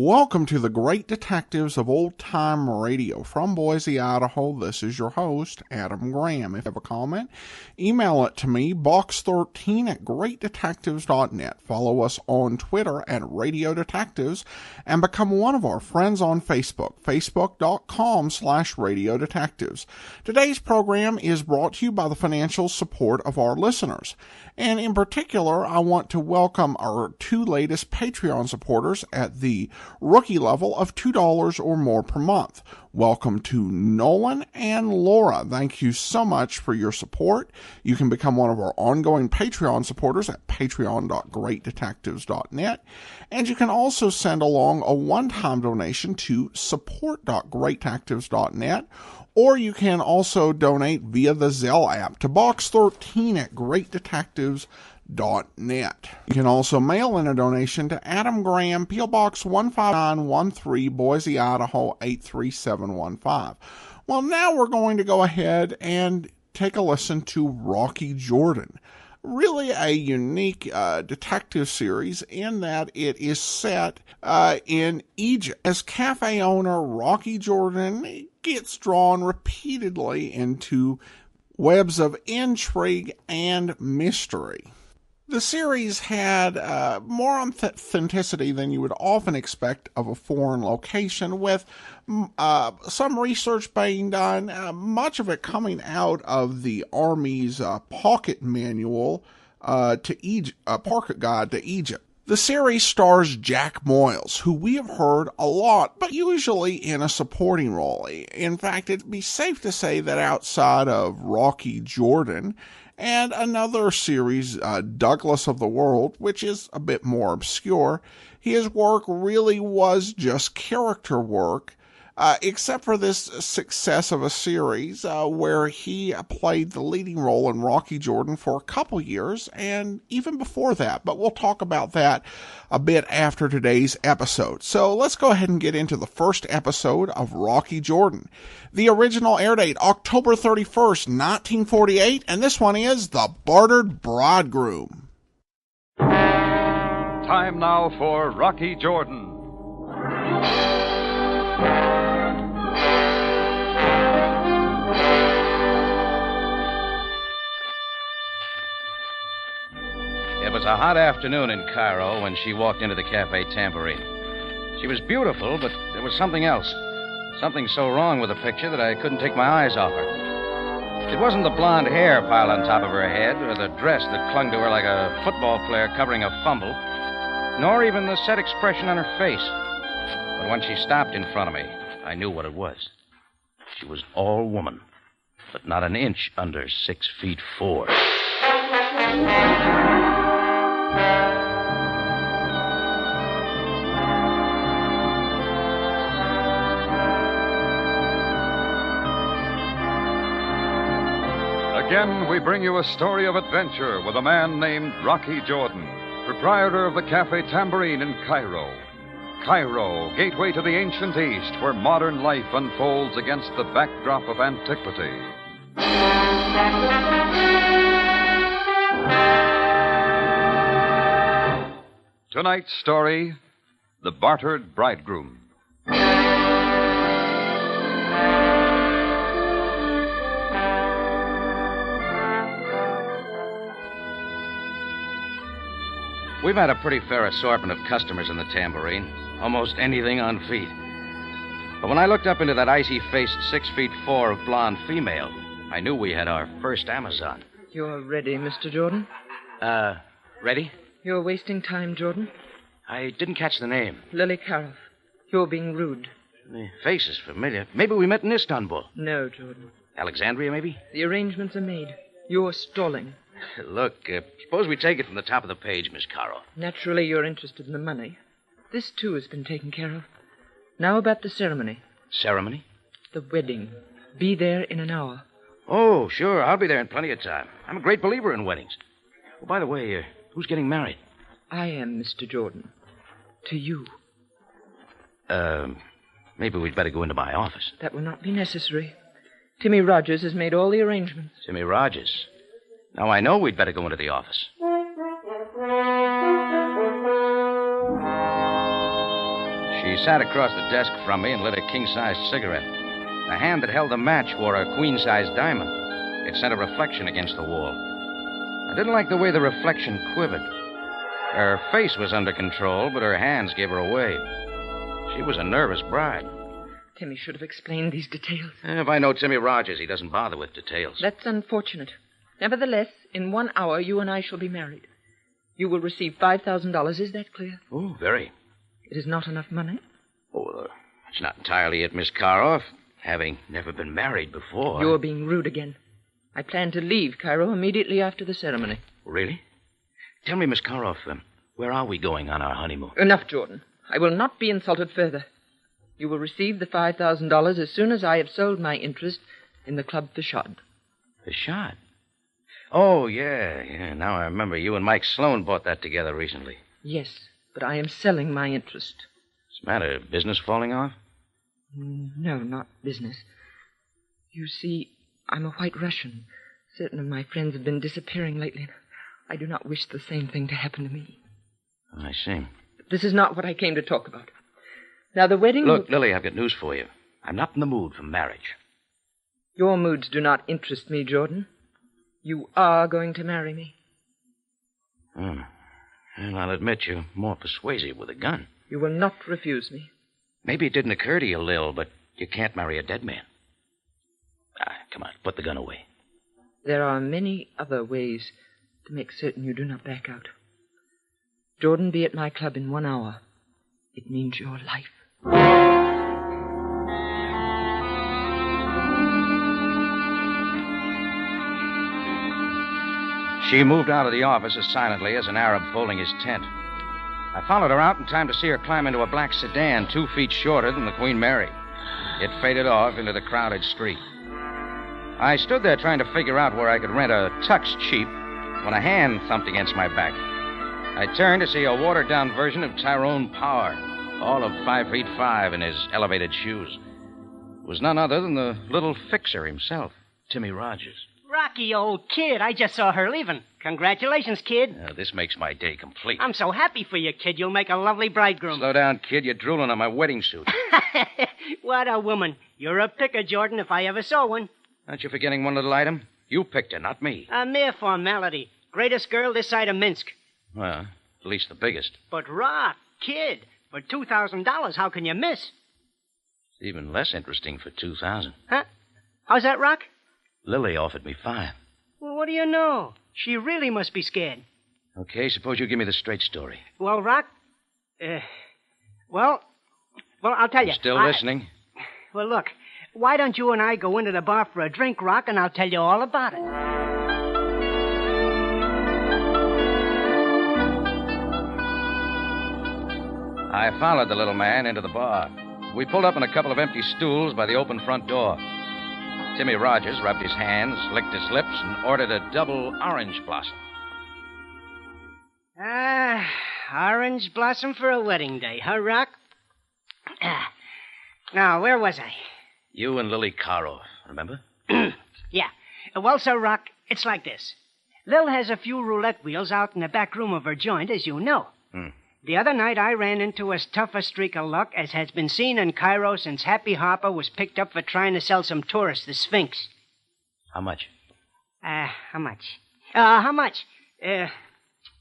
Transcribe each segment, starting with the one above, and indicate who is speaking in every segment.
Speaker 1: Welcome to the Great Detectives of Old Time Radio. From Boise, Idaho, this is your host, Adam Graham. If you have a comment, email it to me, box13@greatdetectives.net. Follow us on Twitter at Radio Detectives and become one of our friends on Facebook, facebook.com/Radio Detectives. Today's program is brought to you by the financial support of our listeners. And in particular, I want to welcome our two latest Patreon supporters at the rookie level of $2 or more per month. Welcome to Nolan and Laura. Thank you so much for your support. You can become one of our ongoing Patreon supporters at patreon.greatdetectives.net. And you can also send along a one-time donation to support.greatdetectives.net. Or you can also donate via the Zelle app to box13@greatdetectives.net. You can also mail in a donation to Adam Graham, P.O. Box 15913, Boise, Idaho 83715. Well, now we're going to go ahead and take a listen to Rocky Jordan. Really a unique detective series in that it is set in Egypt. As cafe owner Rocky Jordan gets drawn repeatedly into webs of intrigue and mystery. The series had more authenticity than you would often expect of a foreign location, with some research being done, much of it coming out of the Army's pocket manual to Egypt, pocket guide to Egypt. The series stars Jack Moyles, who we have heard a lot, but usually in a supporting role. In fact, it'd be safe to say that outside of Rocky Jordan and another series, Douglas of the World, which is a bit more obscure, his work really was just character work, except for this success of a series where he played the leading role in Rocky Jordan for a couple years, and even before that. But we'll talk about that a bit after today's episode. So let's go ahead and get into the first episode of Rocky Jordan. The original air date, October 31st, 1948, and this one is The Bartered Bridegroom.
Speaker 2: Time now for Rocky Jordan.
Speaker 3: It was a hot afternoon in Cairo when she walked into the Café Tambourine. She was beautiful, but there was something else. Something so wrong with the picture that I couldn't take my eyes off her. It wasn't the blonde hair piled on top of her head or the dress that clung to her like a football player covering a fumble, nor even the set expression on her face. But when she stopped in front of me, I knew what it was. She was all woman, but not an inch under 6'4".
Speaker 2: Again, we bring you a story of adventure with a man named Rocky Jordan, proprietor of the Café Tambourine in Cairo. Cairo, gateway to the ancient East, where modern life unfolds against the backdrop of antiquity. Tonight's story, The Bartered Bridegroom.
Speaker 3: We've had a pretty fair assortment of customers in the Tambourine, almost anything on feet. But when I looked up into that icy-faced 6'4" of blonde female, I knew we had our first Amazon.
Speaker 4: You're ready, Mr. Jordan?
Speaker 3: Ready?
Speaker 4: You're wasting time, Jordan.
Speaker 3: I didn't catch the name.
Speaker 4: Lily Caroff. You're being rude.
Speaker 3: The face is familiar. Maybe we met in Istanbul.
Speaker 4: No, Jordan.
Speaker 3: Alexandria, maybe?
Speaker 4: The arrangements are made. You're stalling.
Speaker 3: Look, suppose we take it from the top of the page, Miss Caro.
Speaker 4: Naturally, you're interested in the money. This, too, has been taken care of. Now about the ceremony.
Speaker 3: Ceremony?
Speaker 4: The wedding. Be there in an hour.
Speaker 3: Oh, sure. I'll be there in plenty of time. I'm a great believer in weddings. Oh, by the way, who's getting married?
Speaker 4: I am, Mr. Jordan. To you.
Speaker 3: Maybe we'd better go into my office.
Speaker 4: That will not be necessary. Timmy Rogers has made all the arrangements.
Speaker 3: Timmy Rogers? Now, I know we'd better go into the office. She She sat across the desk from me and lit a king-sized cigarette. The hand that held the match wore a queen-sized diamond. It sent a reflection against the wall. I didn't like the way the reflection quivered. Her face was under control, but her hands gave her away. She was a nervous bride.
Speaker 4: Timmy should have explained these details.
Speaker 3: If I know Timmy Rogers, he doesn't bother with details.
Speaker 4: That's unfortunate. Nevertheless, in 1 hour, you and I shall be married. You will receive $5,000. Is that clear?
Speaker 3: Oh, very.
Speaker 4: It is not enough money?
Speaker 3: Oh, it's not entirely it, Miss Karoff. Having never been married before.
Speaker 4: You're being rude again. I plan to leave Cairo immediately after the ceremony.
Speaker 3: Really? Tell me, Miss Karoff, where are we going on our honeymoon?
Speaker 4: Enough, Jordan. I will not be insulted further. You will receive the $5,000 as soon as I have sold my interest in the Club Fashad.
Speaker 3: Fashad? Oh, yeah. Now I remember you and Mike Sloan bought that together recently.
Speaker 4: Yes, but I am selling my interest.
Speaker 3: What's the matter? Business falling off?
Speaker 4: No, not business. You see, I'm a white Russian. Certain of my friends have been disappearing lately. I do not wish the same thing to happen to me.
Speaker 3: I see.
Speaker 4: But this is not what I came to talk about. Now, the wedding...
Speaker 3: Look, Lily, I've got news for you. I'm not in the mood for marriage.
Speaker 4: Your moods do not interest me, Jordan. You are going to marry me.
Speaker 3: Well, I'll admit you're more persuasive with a gun.
Speaker 4: You will not refuse me.
Speaker 3: Maybe it didn't occur to you, Lil, but you can't marry a dead man. Come on, put the gun away.
Speaker 4: There are many other ways to make certain you do not back out. Jordan, be at my club in 1 hour. It means your life.
Speaker 3: She moved out of the office as silently as an Arab folding his tent. I followed her out in time to see her climb into a black sedan 2 feet shorter than the Queen Mary. It faded off into the crowded street. I stood there trying to figure out where I could rent a tux cheap when a hand thumped against my back. I turned to see a watered-down version of Tyrone Power, all of 5'5" in his elevated shoes. It was none other than the little fixer himself, Timmy Rogers.
Speaker 5: Rocky, old kid, I just saw her leaving. Congratulations, kid.
Speaker 3: This makes my day complete.
Speaker 5: I'm so happy for you, kid. You'll make a lovely bridegroom.
Speaker 3: Slow down, kid. You're drooling on my wedding suit.
Speaker 5: What a woman. You're a picker, Jordan, if I ever saw one.
Speaker 3: Aren't you forgetting one little item? You picked her, not me.
Speaker 5: A mere formality. Greatest girl this side of Minsk.
Speaker 3: Well, at least the biggest.
Speaker 5: But, Rock, kid, for $2,000, how can you miss?
Speaker 3: It's even less interesting for $2,000.
Speaker 5: Huh? How's that, Rock?
Speaker 3: Lily offered me $5.
Speaker 5: Well, what do you know? She really must be scared.
Speaker 3: Okay, suppose you give me the straight story.
Speaker 5: Well, Rock, well, I'll tell you.
Speaker 3: Still listening?
Speaker 5: Well, look, why don't you and I go into the bar for a drink, Rock, and I'll tell you all about it.
Speaker 3: I followed the little man into the bar. We pulled up on a couple of empty stools by the open front door. Timmy Rogers rubbed his hands, licked his lips, and ordered a double orange blossom.
Speaker 5: Orange blossom for a wedding day, huh, Rock? Now, where was I?
Speaker 3: You and Lily Karoff, remember?
Speaker 5: Yeah. Well, so, Rock, it's like this. Lil has a few roulette wheels out in the back room of her joint, as you know. The other night, I ran into as tough a streak of luck as has been seen in Cairo since Happy Harper was picked up for trying to sell some tourists the Sphinx.
Speaker 3: How much?
Speaker 5: How much? How much?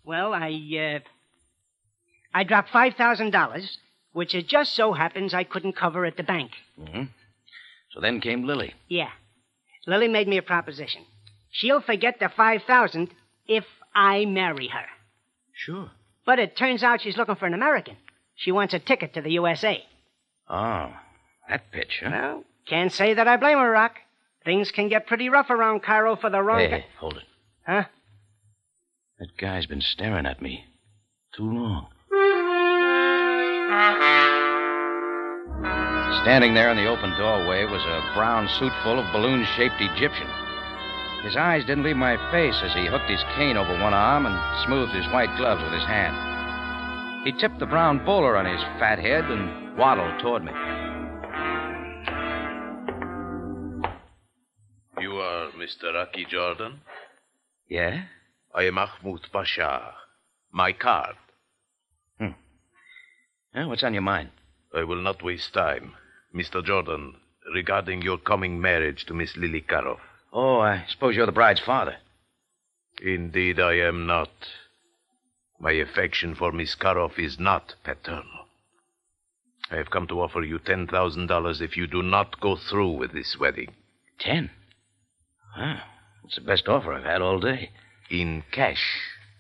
Speaker 5: Well, I dropped $5,000, which it just so happens I couldn't cover at the bank.
Speaker 3: Mm-hmm. So then came Lily.
Speaker 5: Yeah. Lily made me a proposition. She'll forget the $5,000 if I marry her.
Speaker 3: Sure.
Speaker 5: But it turns out she's looking for an American. She wants a ticket to the USA.
Speaker 3: Oh, that pitch, huh?
Speaker 5: Well, can't say that I blame her, Rock. Things can get pretty rough around Cairo for the wrong...
Speaker 3: Hey, hold it.
Speaker 5: Huh?
Speaker 3: That guy's been staring at me too long. Standing there in the open doorway was a brown suit full of balloon-shaped Egyptian. His eyes didn't leave my face as he hooked his cane over one arm and smoothed his white gloves with his hand. He tipped the brown bowler on his fat head and waddled toward me.
Speaker 6: You are Mr. Rocky Jordan?
Speaker 3: Yeah?
Speaker 6: I am Mahmoud Pasha. My card.
Speaker 3: Well, what's on your mind?
Speaker 6: I will not waste time. Mr. Jordan, regarding your coming marriage to Miss Lily Karoff.
Speaker 3: Oh, I suppose you're the bride's father.
Speaker 6: Indeed, I am not. My affection for Miss Karoff is not paternal. I have come to offer you $10,000 if you do not go through with this wedding.
Speaker 3: 10? Wow, it's the best offer I've had all day.
Speaker 6: In cash,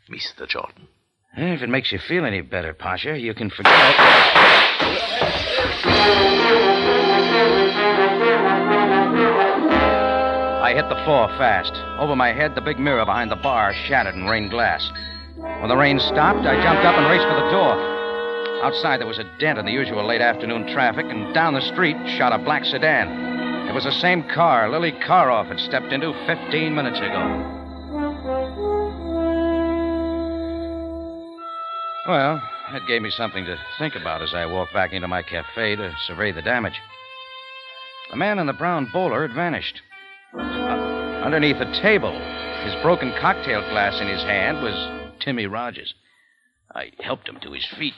Speaker 6: Mr. Jordan.
Speaker 3: If it makes you feel any better, Pasha, you can forget... I hit the floor fast. Over my head, the big mirror behind the bar shattered and rained glass. When the rain stopped, I jumped up and raced for the door. Outside, there was a dent in the usual late afternoon traffic, and down the street shot a black sedan. It was the same car Lily Karoff had stepped into 15 minutes ago. Well, that gave me something to think about as I walked back into my café to survey the damage. The man in the brown bowler had vanished. Underneath a table, his broken cocktail glass in his hand, was Timmy Rogers. I helped him to his feet.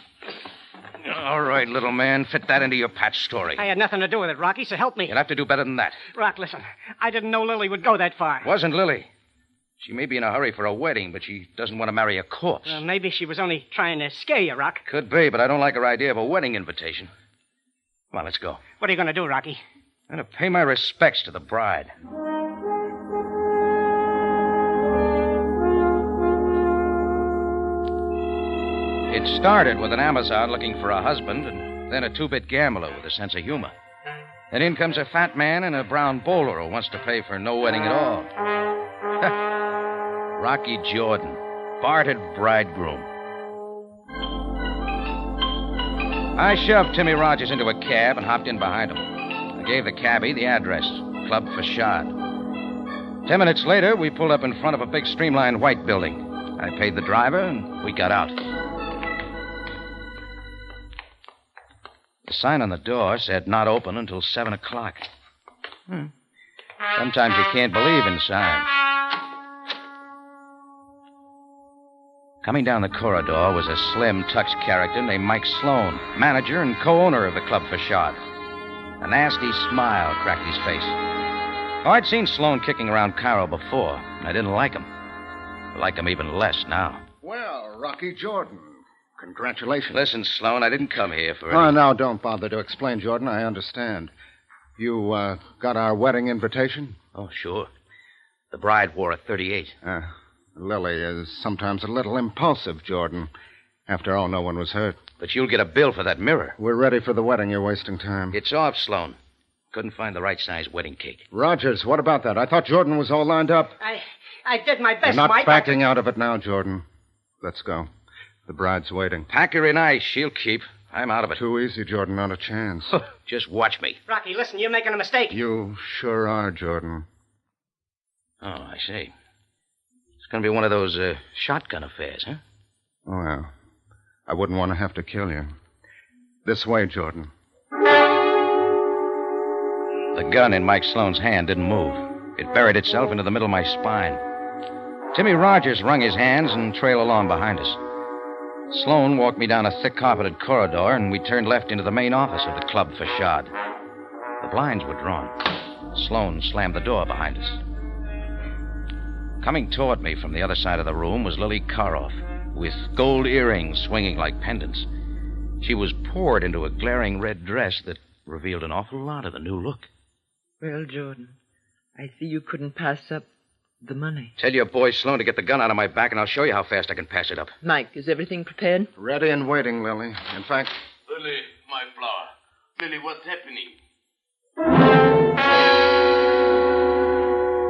Speaker 3: All right, little man, fit that into your patch story.
Speaker 5: I had nothing to do with it, Rocky, so help me.
Speaker 3: You'll have to do better than that.
Speaker 5: Rock, listen. I didn't know Lily would go that far.
Speaker 3: It wasn't Lily. She may be in a hurry for a wedding, but she doesn't want to marry a corpse.
Speaker 5: Well, maybe she was only trying to scare you, Rock.
Speaker 3: Could be, but I don't like her idea of a wedding invitation. Come on, let's go.
Speaker 5: What are you going to do, Rocky?
Speaker 3: I'm going to pay my respects to the bride. It started with an Amazon looking for a husband, and then a two-bit gambler with a sense of humor. Then in comes a fat man in a brown bowler who wants to pay for no wedding at all. Rocky Jordan, Bartered Bridegroom. I shoved Timmy Rogers into a cab and hopped in behind him. I gave the cabbie the address, Club Facade. 10 minutes later, we pulled up in front of a big streamlined white building. I paid the driver, and we got out. The sign on the door said not open until 7 o'clock. Sometimes you can't believe in signs. Coming down the corridor was a slim, touched character named Mike Sloan, manager and co-owner of the Club Facade. A nasty smile cracked his face. Oh, I'd seen Sloan kicking around Cairo before, and I didn't like him. I like him even less now.
Speaker 7: Well, Rocky Jordan, congratulations.
Speaker 3: Listen, Sloan, I didn't come here for...
Speaker 7: Oh, now, don't bother to explain, Jordan. I understand. You, got our wedding invitation?
Speaker 3: Oh, sure. The bride wore a 38.
Speaker 7: Lily is sometimes a little impulsive, Jordan. After all, no one was hurt.
Speaker 3: But you'll get a bill for that mirror.
Speaker 7: We're ready for the wedding. You're wasting time.
Speaker 3: It's off, Sloan. Couldn't find the right size wedding cake.
Speaker 7: Rogers, what about that? I thought Jordan was all lined up.
Speaker 5: I did my best,
Speaker 7: You're not
Speaker 5: Mike.
Speaker 7: backing out of it now, Jordan. Let's go. The bride's waiting.
Speaker 3: Pack her in ice. She'll keep. I'm out of it.
Speaker 7: Too easy, Jordan. Not a chance.
Speaker 3: Just watch me.
Speaker 5: Rocky, listen, you're making a mistake.
Speaker 7: You sure are, Jordan.
Speaker 3: Oh, I see. It's going to be one of those shotgun affairs, huh?
Speaker 7: Oh, well. I wouldn't want to have to kill you. This way, Jordan.
Speaker 3: The gun in Mike Sloan's hand didn't move. It buried itself into the middle of my spine. Timmy Rogers wrung his hands and trailed along behind us. Sloan walked me down a thick carpeted corridor, and we turned left into the main office of the Club Facade. The blinds were drawn. Sloan slammed the door behind us. Coming toward me from the other side of the room was Lily Karoff, with gold earrings swinging like pendants. She was poured into a glaring red dress that revealed an awful lot of the new look.
Speaker 4: Well, Jordan, I see you couldn't pass up the money.
Speaker 3: Tell your boy Sloan to get the gun out of my back, and I'll show you how fast I can pass it up.
Speaker 4: Mike, is everything prepared?
Speaker 7: Ready and waiting, Lily. In fact...
Speaker 6: Lily, my flower. Lily, what's happening?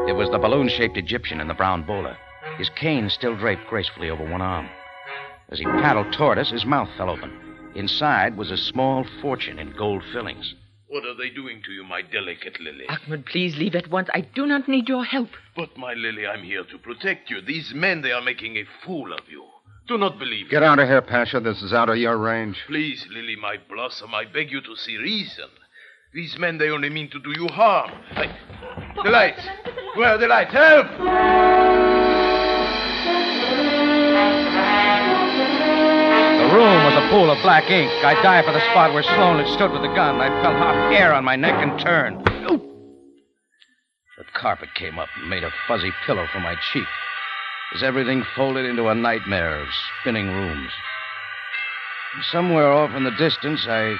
Speaker 3: It was the balloon-shaped Egyptian in the brown bowler, his cane still draped gracefully over one arm. As he paddled toward us, his mouth fell open. Inside was a small fortune in gold fillings.
Speaker 6: What are they doing to you, my delicate Lily?
Speaker 4: Ahmed, please leave at once. I do not need your help.
Speaker 6: But, my Lily, I'm here to protect you. These men, they are making a fool of you. Do not believe
Speaker 7: Get out of here, Pasha. This is out of your range.
Speaker 6: Please, Lily, my blossom, I beg you to see reason. These men, they only mean to do you harm. The lights. Where are the lights? Help!
Speaker 3: The room was a pool of black ink. I dived for the spot where Sloan had stood with the gun. I felt hot air on my neck and turned. The carpet came up and made a fuzzy pillow for my cheek as everything folded into a nightmare of spinning rooms. And somewhere off in the distance, I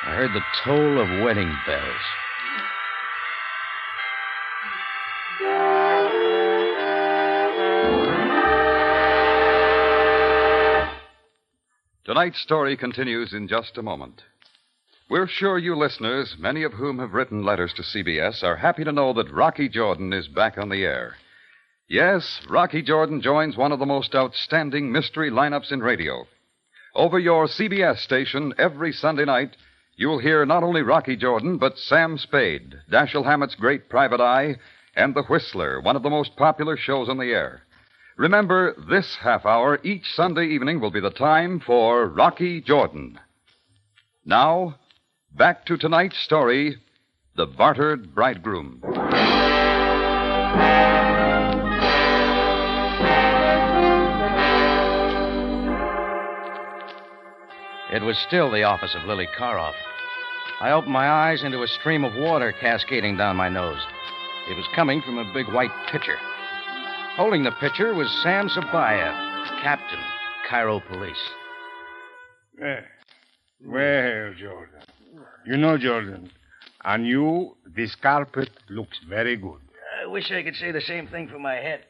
Speaker 3: heard the toll of wedding bells.
Speaker 2: Tonight's story continues in just a moment. We're sure you listeners, many of whom have written letters to CBS, are happy to know that Rocky Jordan is back on the air. Yes, Rocky Jordan joins one of the most outstanding mystery lineups in radio. Over your CBS station every Sunday night, you'll hear not only Rocky Jordan, but Sam Spade, Dashiell Hammett's great private eye, and The Whistler, one of the most popular shows on the air. Remember, this half hour each Sunday evening will be the time for Rocky Jordan. Now, back to tonight's story, The Bartered Bridegroom.
Speaker 3: It was still the office of Lily Karoff. I opened my eyes into a stream of water cascading down my nose. It was coming from a big white pitcher. Holding the pitcher was Sam Sabaya, captain, Cairo Police.
Speaker 8: Well, Jordan. You know, Jordan, on you, this carpet looks very good.
Speaker 3: I wish I could say the same thing for my head.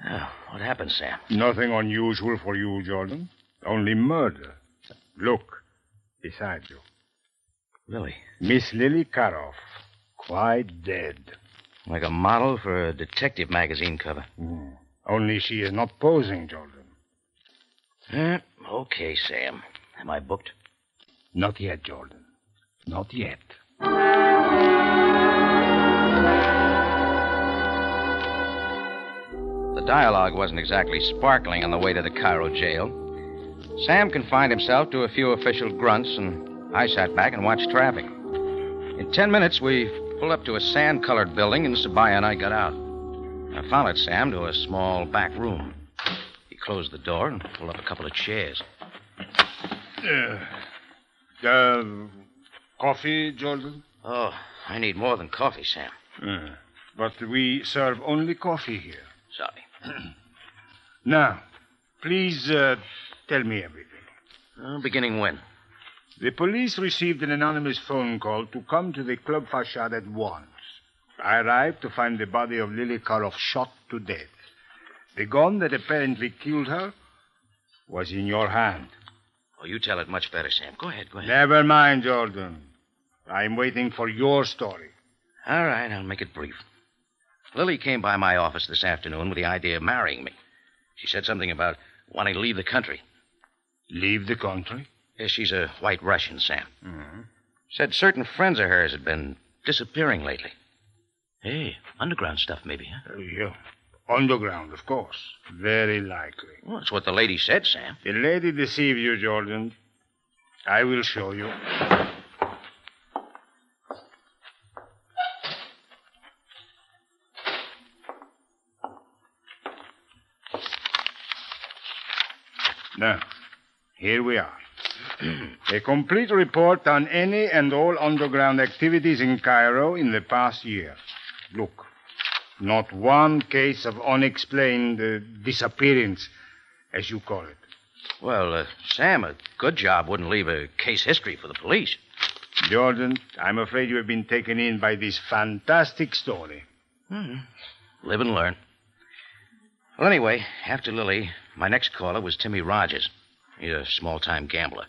Speaker 3: Oh, what happened, Sam?
Speaker 8: Nothing unusual for you, Jordan. Only murder. Look, beside you.
Speaker 3: Lily?
Speaker 8: Miss Lily Karoff, quite dead.
Speaker 3: Like a model for a detective magazine cover.
Speaker 8: Only she is not posing, Jordan.
Speaker 3: Okay, Sam. Am I booked?
Speaker 8: Not yet, Jordan. Not yet.
Speaker 3: The dialogue wasn't exactly sparkling on the way to the Cairo jail. Sam confined himself to a few official grunts, and I sat back and watched traffic. In 10 minutes, we pulled up to a sand-colored building, and Sabaya and I got out. I followed Sam to a small back room. He closed the door and pulled up a couple of chairs.
Speaker 8: Coffee, Jordan?
Speaker 3: Oh, I need more than coffee, Sam.
Speaker 8: But we serve only coffee here.
Speaker 3: Sorry.
Speaker 8: Now, please tell me everything.
Speaker 3: Beginning when?
Speaker 8: The police received an anonymous phone call to come to the club facade at once. I arrived to find the body of Lily Karoff shot to death. The gun that apparently killed her was in your hand.
Speaker 3: Oh, you tell it much better, Sam. Go ahead.
Speaker 8: Never mind, Jordan. I'm waiting for your story.
Speaker 3: All right, I'll make it brief. Lily came by my office this afternoon with the idea of marrying me. She said something about wanting to leave the country.
Speaker 8: Leave the country?
Speaker 3: Yes, she's a white Russian, Sam. Said certain friends of hers had been disappearing lately. Hey, underground stuff maybe, huh?
Speaker 8: Yeah. Underground, of course. Very likely.
Speaker 3: Well, that's what the lady said, Sam.
Speaker 8: The lady deceived you, Jordan. I will show you. Now, here we are. A complete report on any and all underground activities in Cairo in the past year. Look, not one case of unexplained disappearance, as you call it.
Speaker 3: Well, Sam, a good job wouldn't leave a case history for the police.
Speaker 8: Jordan, I'm afraid you have been taken in by this fantastic story.
Speaker 3: Live and learn. Well, anyway, after Lily, my next caller was Timmy Rogers. He's a small-time gambler.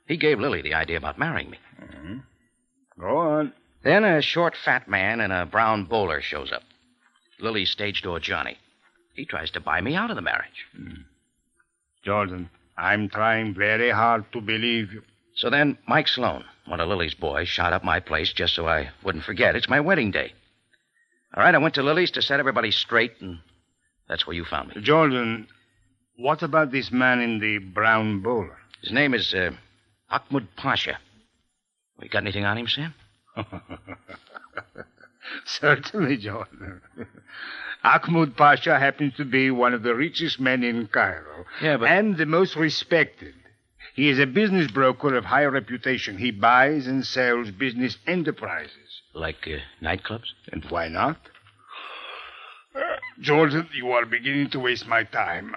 Speaker 3: He gave Lily the idea about marrying me.
Speaker 8: Go on.
Speaker 3: Then a short, fat man in a brown bowler shows up. Lily's stage door Johnny. He tries to buy me out of the marriage.
Speaker 8: Jordan, I'm trying very hard to believe you.
Speaker 3: So then Mike Sloan, one of Lily's boys, shot up my place just so I wouldn't forget. It's my wedding day. All right, I went to Lily's to set everybody straight, and that's where you found me.
Speaker 8: Jordan, what about this man in the brown bowler?
Speaker 3: His name is Ahmed Pasha. You got anything on him, Sam?
Speaker 8: Certainly, Jordan. Ahmud Pasha happens to be one of the richest men in Cairo.
Speaker 3: Yeah, but...
Speaker 8: And the most respected. He is a business broker of high reputation. He buys and sells business enterprises.
Speaker 3: Like nightclubs?
Speaker 8: And why not? Jordan, you are beginning to waste my time.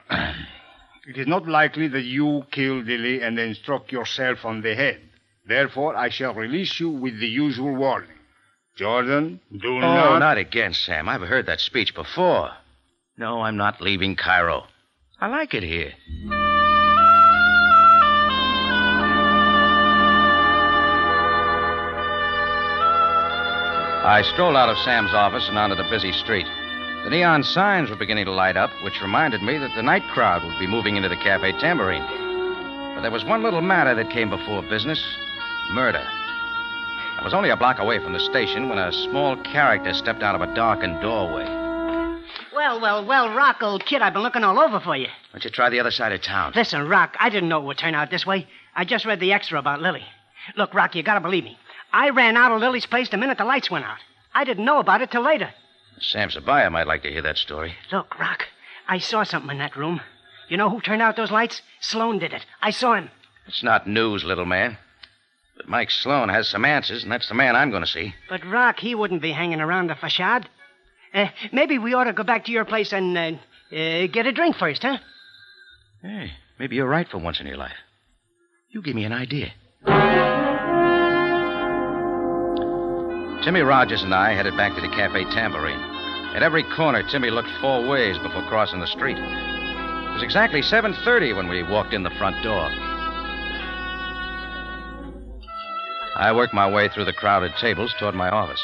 Speaker 8: It is not likely that you killed Lily and then struck yourself on the head. Therefore, I shall release you with the usual warning. Jordan, do not...
Speaker 3: Oh, not again, Sam. I've heard that speech before. No, I'm not leaving Cairo. I like it here. I strolled out of Sam's office and onto the busy street. The neon signs were beginning to light up, which reminded me that the night crowd would be moving into the Café Tambourine. But there was one little matter that came before business: murder. I was only a block away from the station when a small character stepped out of a darkened doorway.
Speaker 5: Well, Rock, old kid, I've been looking all over for you.
Speaker 3: Why don't you try the other side of town?
Speaker 5: Listen, Rock, I didn't know it would turn out this way. I just read the extra about Lily. Look, Rock, you gotta believe me. I ran out of Lily's place the minute the lights went out. I didn't know about it till later.
Speaker 3: Sam Sabaya might like to hear that story.
Speaker 5: Look, Rock, I saw something in that room. You know who turned out those lights? Sloan did it. I saw him.
Speaker 3: It's not news, little man. But Mike Sloan has some answers, and that's the man I'm going to see.
Speaker 5: But, Rock, he wouldn't be hanging around the facade. Maybe we ought to go back to your place and get a drink first, huh?
Speaker 3: Hey, maybe you're right for once in your life. You give me an idea. Timmy Rogers and I headed back to the Café Tambourine. At every corner, Timmy looked 4 ways before crossing the street. It was exactly 7:30 when we walked in the front door. I worked my way through the crowded tables toward my office.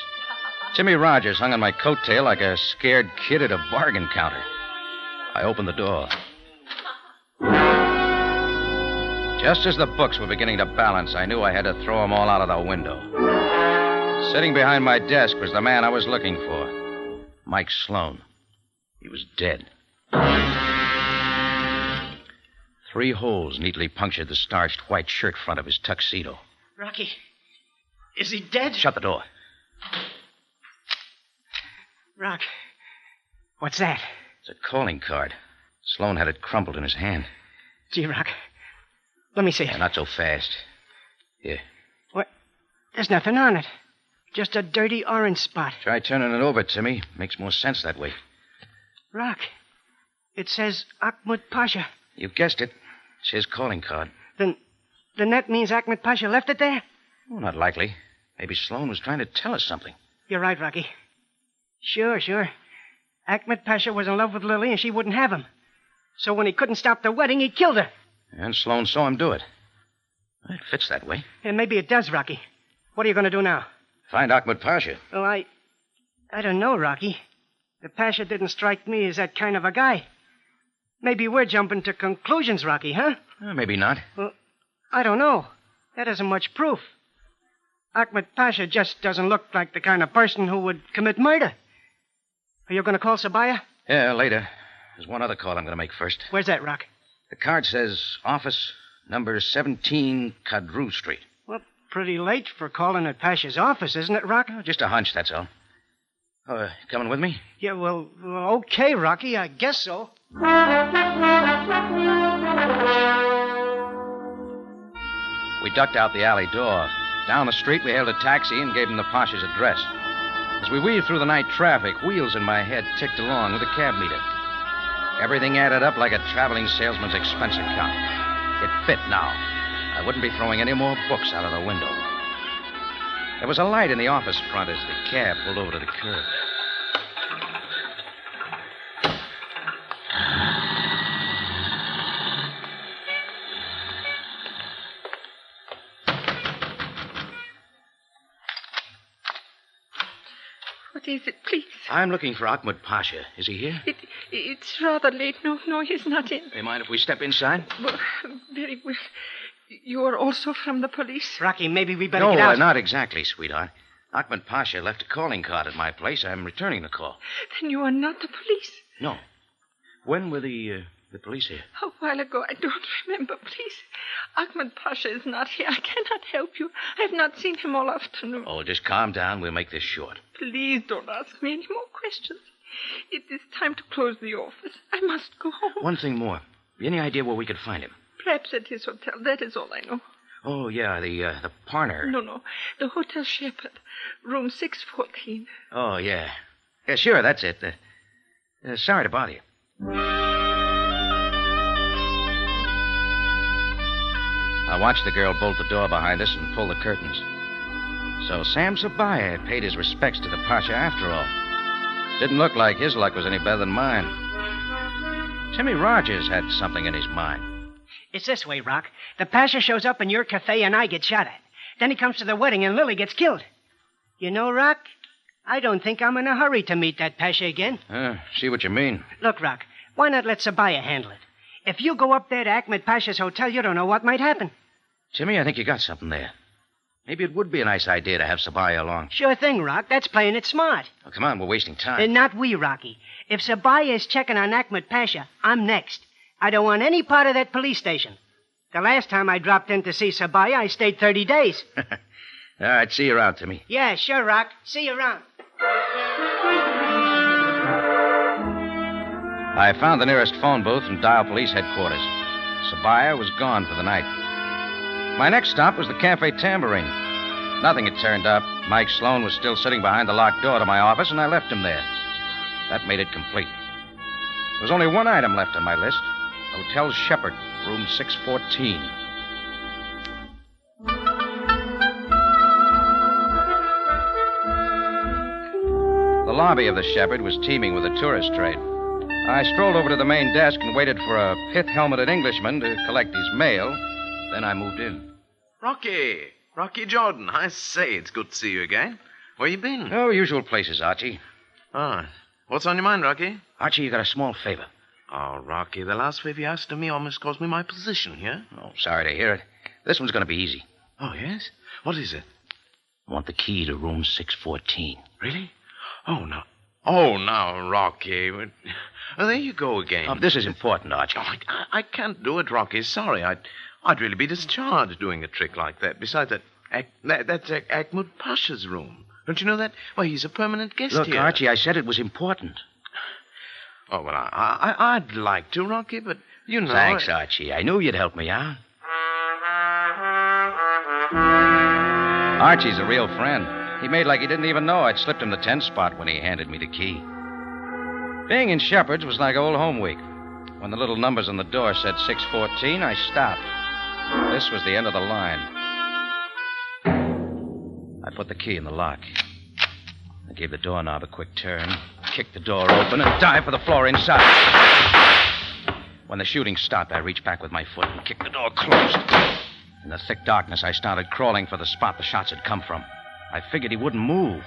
Speaker 3: Timmy Rogers hung on my coattail like a scared kid at a bargain counter. I opened the door. Just as the books were beginning to balance, I knew I had to throw them all out of the window. Sitting behind my desk was the man I was looking for, Mike Sloan. He was dead. 3 holes neatly punctured the starched white shirt front of his tuxedo.
Speaker 5: Rocky, is he dead?
Speaker 3: Shut the door.
Speaker 5: Rock, what's that?
Speaker 3: It's a calling card. Sloan had it crumpled in his hand.
Speaker 5: Gee, Rock, let me see it.
Speaker 3: Yeah, not so fast. Here.
Speaker 5: What? There's nothing on it. Just a dirty orange spot.
Speaker 3: Try turning it over, Timmy. Makes more sense that way.
Speaker 5: Rock, it says Ahmad Pasha.
Speaker 3: You guessed it. It's his calling card.
Speaker 5: Then that means Ahmad Pasha left it there?
Speaker 3: Oh, not likely. Maybe Sloan was trying to tell us something.
Speaker 5: You're right, Rocky. Sure. Ahmad Pasha was in love with Lily and she wouldn't have him. So when he couldn't stop the wedding, he killed her.
Speaker 3: And Sloan saw him do it. It fits that way.
Speaker 5: And maybe it does, Rocky. What are you going to do now?
Speaker 3: Find Ahmad Pasha.
Speaker 5: Well, I don't know, Rocky. The Pasha didn't strike me as that kind of a guy. Maybe we're jumping to conclusions, Rocky, huh?
Speaker 3: Maybe not.
Speaker 5: Well, I don't know. That isn't much proof. Ahmad Pasha just doesn't look like the kind of person who would commit murder. Are you going to call Sabaya?
Speaker 3: Yeah, later. There's one other call I'm going to make first.
Speaker 5: Where's that, Rock?
Speaker 3: The card says office number 17 Kadru Street.
Speaker 5: Well, pretty late for calling at Pasha's office, isn't it, Rock?
Speaker 3: Oh, just a hunch, that's all. Oh, coming with me?
Speaker 5: Yeah, well, okay, Rocky. I guess so.
Speaker 3: We ducked out the alley door. Down the street, we hailed a taxi and gave him the Pasha's address. As we weaved through the night traffic, wheels in my head ticked along with a cab meter. Everything added up like a traveling salesman's expense account. It fit now. I wouldn't be throwing any more books out of the window. There was a light in the office front as the cab pulled over to the curb.
Speaker 9: What is it, please?
Speaker 3: I'm looking for Ahmad Pasha. Is he here?
Speaker 9: It's rather late. No, he's not in.
Speaker 3: Do you mind if we step inside?
Speaker 9: Well, very well. You are also from the police?
Speaker 5: Rocky, maybe we better get out.
Speaker 3: No, not exactly, sweetheart. Ahmad Pasha left a calling card at my place. I'm returning the call.
Speaker 9: Then you are not the police?
Speaker 3: No. When were the The police here?
Speaker 9: A while ago, I don't remember. Please, Ahmed Pasha is not here. I cannot help you. I have not seen him all afternoon.
Speaker 3: Oh, just calm down. We'll make this short.
Speaker 9: Please don't ask me any more questions. It is time to close the office. I must go home.
Speaker 3: One thing more. Any idea where we could find him?
Speaker 9: Perhaps at his hotel. That is all I know.
Speaker 3: Oh, yeah, the Parner.
Speaker 9: No. The Hotel Shepherd. Room 614.
Speaker 3: Oh, yeah. Yeah, sure, that's it. Sorry to bother you. I watched the girl bolt the door behind us and pull the curtains. So Sam Sabaya had paid his respects to the Pasha after all. Didn't look like his luck was any better than mine. Timmy Rogers had something in his mind.
Speaker 5: It's this way, Rock. The Pasha shows up in your cafe and I get shot at. Then he comes to the wedding and Lily gets killed. You know, Rock, I don't think I'm in a hurry to meet that Pasha again.
Speaker 3: See what you mean.
Speaker 5: Look, Rock, why not let Sabaya handle it? If you go up there to Ahmed Pasha's hotel, you don't know what might happen.
Speaker 3: Timmy, I think you got something there. Maybe it would be a nice idea to have Sabaya along.
Speaker 5: Sure thing, Rock. That's playing it smart.
Speaker 3: Oh, come on, we're wasting time.
Speaker 5: And not we, Rocky. If Sabaya is checking on Ahmed Pasha, I'm next. I don't want any part of that police station. The last time I dropped in to see Sabaya, I stayed 30 days.
Speaker 3: All right, see you around, Timmy.
Speaker 5: Yeah, sure, Rock. See you around.
Speaker 3: I found the nearest phone booth and dialed police headquarters. Sabaya was gone for the night. My next stop was the Café Tambourine. Nothing had turned up. Mike Sloan was still sitting behind the locked door to my office, and I left him there. That made it complete. There was only one item left on my list. Hotel Shepherd, room 614. The lobby of the Shepherd was teeming with a tourist trade. I strolled over to the main desk and waited for a pith-helmeted Englishman to collect his mail. Then I moved in.
Speaker 6: Rocky Jordan. I say, it's good to see you again. Where you been?
Speaker 3: Oh, usual places, Archie.
Speaker 6: Ah, what's on your mind, Rocky?
Speaker 3: Archie, you got a small favor.
Speaker 6: Oh, Rocky, the last favor you asked of me almost cost me my position here.
Speaker 3: Oh, sorry to hear it. This one's going to be easy.
Speaker 6: Oh, yes? What is it?
Speaker 3: I want the key to room 614.
Speaker 6: Really? Oh, now, Rocky. Oh, there you go again.
Speaker 3: Oh, this is important, Archie.
Speaker 6: Oh, I can't do it, Rocky. Sorry. I'd really be discharged doing a trick like that. Besides, that's Ahmed Pasha's room. Don't you know that? Why, he's a permanent guest
Speaker 3: Look,
Speaker 6: here.
Speaker 3: Archie, I said it was important.
Speaker 6: Oh, well, I'd like to, Rocky, but you know...
Speaker 3: Thanks, Archie. I knew you'd help me out. Archie's a real friend. He made like he didn't even know I'd slipped him the 10 spot when he handed me the key. Being in Shepherd's was like old home week. When the little numbers on the door said 614, I stopped. This was the end of the line. I put the key in the lock. I gave the doorknob a quick turn, kicked the door open, and dived for the floor inside. When the shooting stopped, I reached back with my foot and kicked the door closed. In the thick darkness, I started crawling for the spot the shots had come from. I figured he wouldn't move,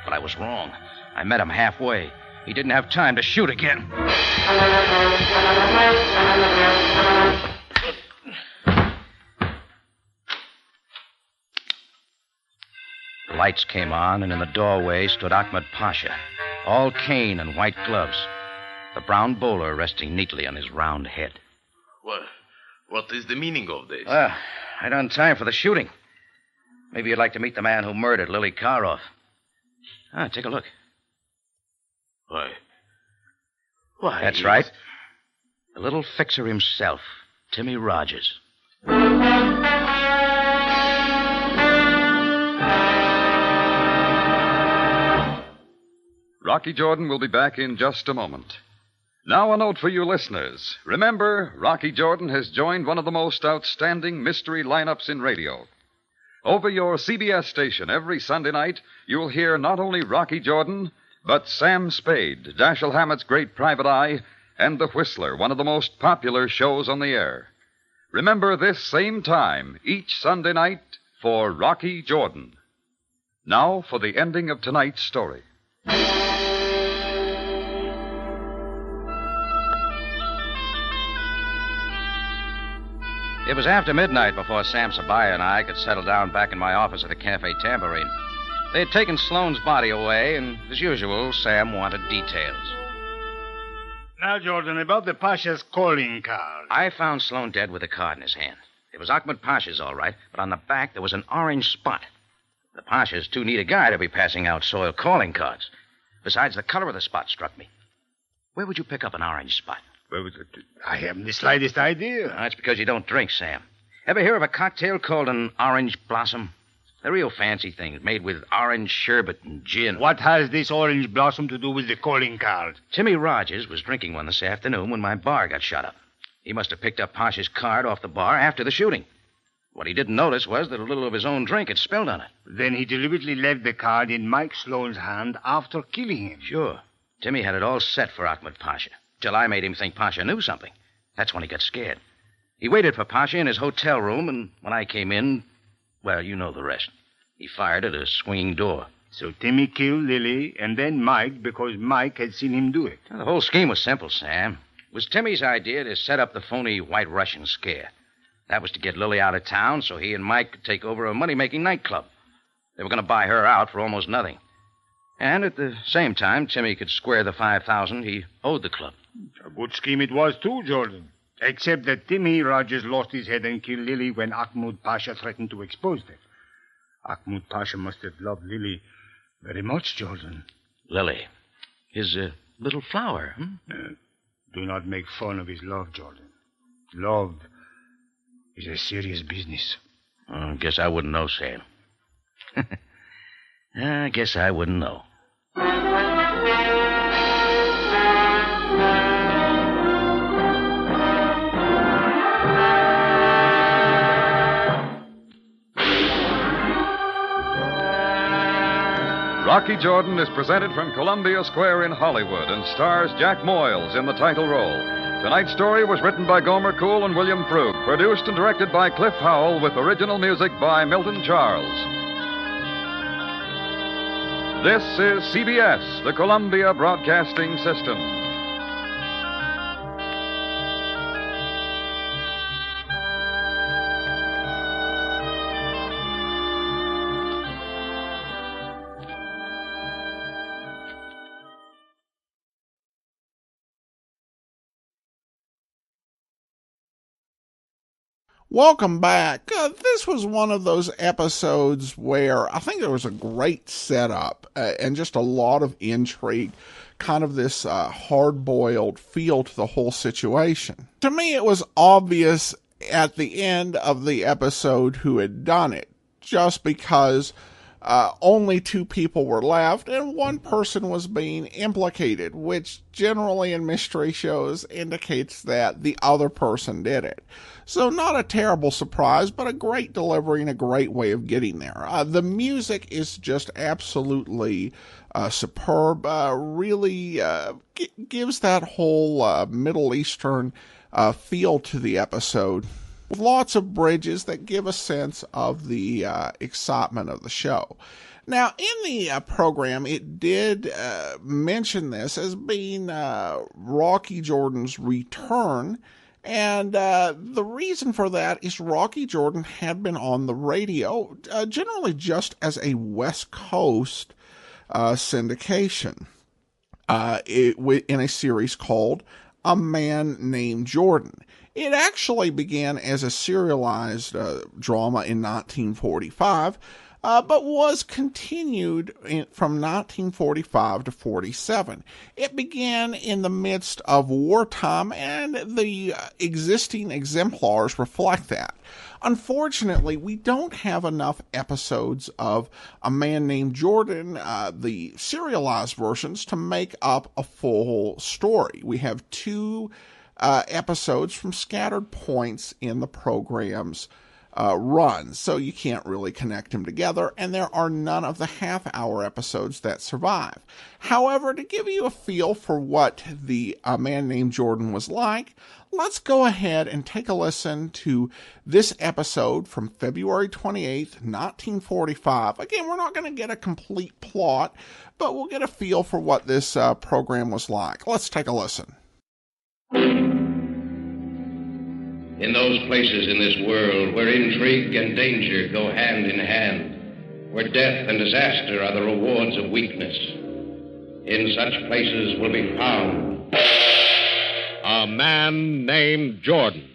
Speaker 3: but I was wrong. I met him halfway. He didn't have time to shoot again. The lights came on, and in the doorway stood Ahmed Pasha, all cane and white gloves, the brown bowler resting neatly on his round head.
Speaker 6: What is the meaning of this?
Speaker 3: Well, right on time for the shooting. Maybe you'd like to meet the man who murdered Lily Karoff. Take a look.
Speaker 6: Why,
Speaker 3: That's right. The little fixer himself, Timmy Rogers.
Speaker 2: Rocky Jordan will be back in just a moment. Now, a note for you listeners. Remember, Rocky Jordan has joined one of the most outstanding mystery lineups in radio. Over your CBS station every Sunday night, you'll hear not only Rocky Jordan, but Sam Spade, Dashiell Hammett's great private eye, and The Whistler, one of the most popular shows on the air. Remember this same time, each Sunday night, for Rocky Jordan. Now for the ending of tonight's story.
Speaker 3: It was after midnight before Sam Sabaya and I could settle down back in my office at the Café Tambourine. They had taken Sloan's body away, and as usual, Sam wanted details.
Speaker 8: Now, Jordan, about the Pasha's calling card.
Speaker 3: I found Sloan dead with a card in his hand. It was Ahmed Pasha's, all right, but on the back there was an orange spot. The Pasha's too neat a guy to be passing out soiled calling cards. Besides, the color of the spot struck me. Where would you pick up an orange spot?
Speaker 8: Well, I haven't the slightest idea.
Speaker 3: That's because you don't drink, Sam. Ever hear of a cocktail called an orange blossom? They're real fancy things, made with orange sherbet and gin.
Speaker 8: What has this orange blossom to do with the calling card?
Speaker 3: Timmy Rogers was drinking one this afternoon when my bar got shot up. He must have picked up Pasha's card off the bar after the shooting. What he didn't notice was that a little of his own drink had spilled on it.
Speaker 8: Then he deliberately left the card in Mike Sloan's hand after killing him.
Speaker 3: Sure. Timmy had it all set for Ahmed Pasha, till I made him think Pasha knew something. That's when he got scared. He waited for Pasha in his hotel room, and when I came in, well, you know the rest. He fired at a swinging door.
Speaker 8: So Timmy killed Lily and then Mike because Mike had seen him do it.
Speaker 3: Now, the whole scheme was simple, Sam. It was Timmy's idea to set up the phony White Russian scare. That was to get Lily out of town so he and Mike could take over a money-making nightclub. They were going to buy her out for almost nothing. And at the same time, Timmy could square the $5,000 he owed the club.
Speaker 8: A good scheme it was, too, Jordan. Except that Timmy Rogers lost his head and killed Lily when Ahmed Pasha threatened to expose them. Ahmed Pasha must have loved Lily very much, Jordan.
Speaker 3: Lily. His little flower,
Speaker 8: Do not make fun of his love, Jordan. Love is a serious business.
Speaker 3: I guess I wouldn't know, Sam. I guess I wouldn't know.
Speaker 2: Rocky Jordan is presented from Columbia Square in Hollywood and stars Jack Moyles in the title role. Tonight's story was written by Gomer Kuhl and William Frug, produced and directed by Cliff Howell, with original music by Milton Charles. This is CBS, the Columbia Broadcasting System.
Speaker 1: Welcome back. This was one of those episodes where I think there was a great setup and just a lot of intrigue, kind of this hard-boiled feel to the whole situation. To me, it was obvious at the end of the episode who had done it, just because only two people were left and one person was being implicated, which generally in mystery shows indicates that the other person did it. So not a terrible surprise, but a great delivery and a great way of getting there. The music is just absolutely superb, really gives that whole Middle Eastern feel to the episode. Lots of bridges that give a sense of the excitement of the show. Now, in the program, it did mention this as being Rocky Jordan's return, and the reason for that is Rocky Jordan had been on the radio, generally just as a West Coast syndication, in a series called A Man Named Jordan. It actually began as a serialized drama in 1945, but was continued from 1945 to 47. It began in the midst of wartime, and the existing exemplars reflect that. Unfortunately, we don't have enough episodes of A Man Named Jordan, the serialized versions, to make up a full story. We have two episodes from scattered points in the program's run, so you can't really connect them together, and there are none of the half-hour episodes that survive. However, to give you a feel for what the A Man Named Jordan was like, let's go ahead and take a listen to this episode from February 28th, 1945. Again, we're not going to get a complete plot, but we'll get a feel for what this program was like. Let's take a listen.
Speaker 10: In those places in this world where intrigue and danger go hand in hand, where death and disaster are the rewards of weakness, in such places will be found
Speaker 11: A Man Named Jordan.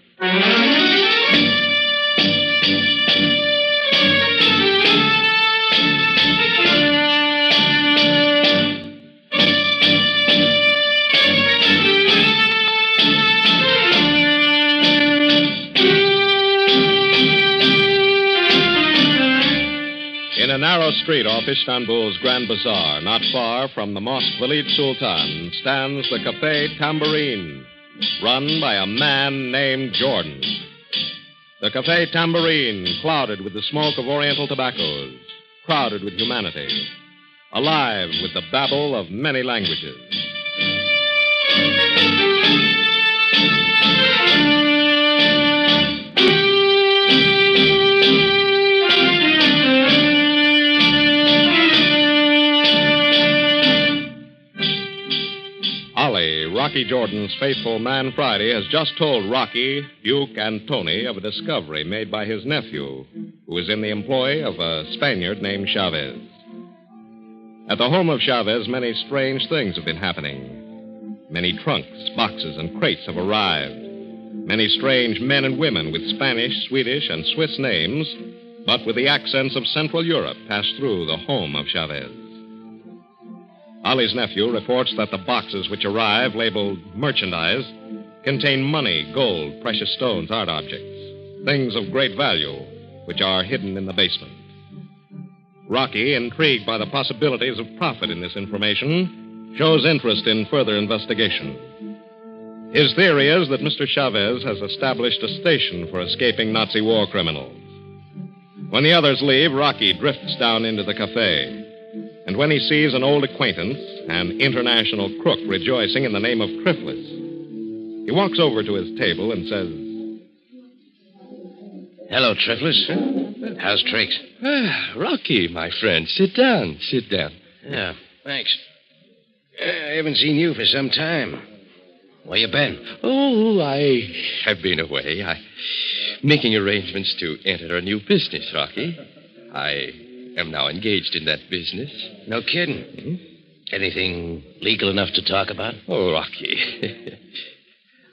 Speaker 11: In a narrow street off Istanbul's Grand Bazaar, not far from the Mosque Valid Sultan, stands the Café Tambourine, run by a man named Jordan. The Café Tambourine, clouded with the smoke of Oriental tobaccos, crowded with humanity, alive with the babble of many languages. Ollie, Rocky Jordan's faithful man Friday, has just told Rocky, Duke, and Tony of a discovery made by his nephew, who is in the employ of a Spaniard named Chavez. At the home of Chavez, many strange things have been happening. Many trunks, boxes, and crates have arrived. Many strange men and women with Spanish, Swedish, and Swiss names, but with the accents of Central Europe, pass through the home of Chavez. Ollie's nephew reports that the boxes which arrive, labeled merchandise, contain money, gold, precious stones, art objects, things of great value, which are hidden in the basement. Rocky, intrigued by the possibilities of profit in this information, shows interest in further investigation. His theory is that Mr. Chavez has established a station for escaping Nazi war criminals. When the others leave, Rocky drifts down into the cafe. And when he sees an old acquaintance, an international crook rejoicing in the name of Triflis, he walks over to his table and says,
Speaker 10: Hello, Triflis. How's Tricks?
Speaker 12: Rocky, my friend. Sit down.
Speaker 10: Yeah, thanks. I haven't seen you for some time. Where you been?
Speaker 12: Oh, I have been away. I'm making arrangements to enter a new business, Rocky. I am now engaged in that business.
Speaker 10: No kidding.
Speaker 12: Hmm?
Speaker 10: Anything legal enough to talk about?
Speaker 12: Oh, Rocky.